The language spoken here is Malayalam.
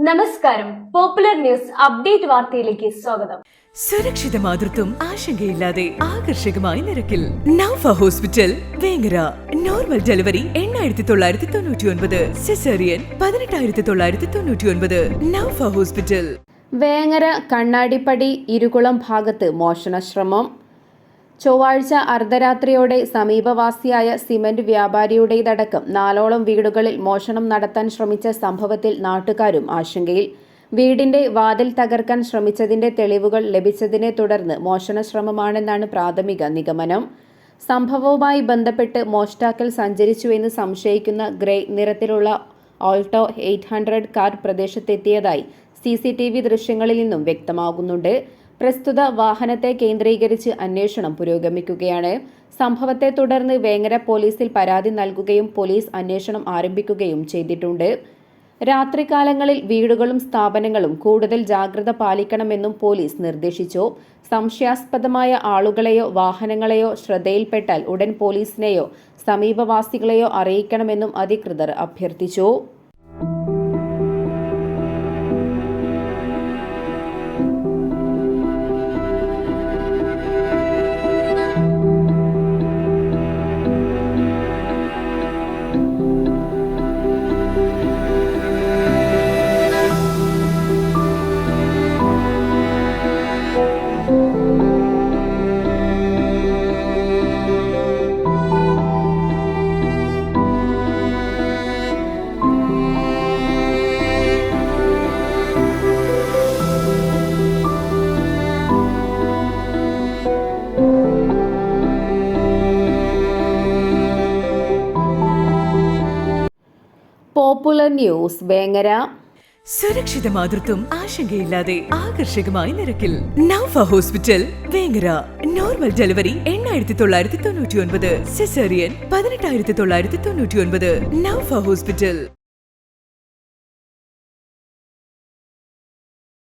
നമസ്കാരം. പോപ്പുലർ ന്യൂസ് അപ്ഡേറ്റ് വാർത്തയിലേക്ക് സ്വാഗതം. സുരക്ഷിത മാതൃത്വം ആശങ്കയില്ലാതെ ആകർഷകമായ നിരക്കിൽ Naufa hospital Vengara. Normal delivery 8999, caesarean 18999. Naufa hospital Vengara Kannadippadi Irukulam ഭാഗത്ത് മോഷണശ്രമം. ചൊവ്വാഴ്ച അർദ്ധരാത്രിയോടെ സമീപവാസിയായ സിമന്റ് വ്യാപാരിയുടേതടക്കം 4ഓളം വീടുകളിൽ മോഷണം നടത്താൻ ശ്രമിച്ച സംഭവത്തിൽ നാട്ടുകാരും ആശങ്കയിൽ. വീടിന്റെ വാതിൽ തകർക്കാൻ ശ്രമിച്ചതിന്റെ തെളിവുകൾ ലഭിച്ചതിനെ തുടർന്ന് മോഷണശ്രമമാണെന്നാണ് പ്രാഥമിക നിഗമനം. സംഭവവുമായി ബന്ധപ്പെട്ട് മോഷ്ടാക്കൾ സഞ്ചരിച്ചുവെന്ന് സംശയിക്കുന്ന ഗ്രേ നിറത്തിലുള്ള ഓൾട്ടോ 800 കാർ പ്രദേശത്തെത്തിയതായി CCTV ദൃശ്യങ്ങളിൽ നിന്നും വ്യക്തമാകുന്നുണ്ട്. പ്രസ്തുത വാഹനത്തെ കേന്ദ്രീകരിച്ച് അന്വേഷണം പുരോഗമിക്കുകയാണ്. സംഭവത്തെ തുടർന്ന് വേങ്ങര പോലീസിൽ പരാതി നൽകുകയും പോലീസ് അന്വേഷണം ആരംഭിക്കുകയും ചെയ്തിട്ടുണ്ട്. രാത്രികാലങ്ങളിൽ വീടുകളും സ്ഥാപനങ്ങളും കൂടുതൽ ജാഗ്രത പാലിക്കണമെന്നും പോലീസ് നിർദ്ദേശിച്ചു. സംശയാസ്പദമായ ആളുകളെയോ വാഹനങ്ങളെയോ ശ്രദ്ധയിൽപ്പെട്ടാൽ ഉടൻ പോലീസിനെയോ സമീപവാസികളെയോ അറിയിക്കണമെന്നും അധികൃതർ അഭ്യർത്ഥിച്ചു. Popular news Vengara. സുരക്ഷിത മാതൃത്വം ആശങ്കയില്ലാതെ ആകർഷകമായ നിരക്കിൽ Naufa hospital Vengara. Normal delivery 8999, caesarean 18999. Naufa hospital.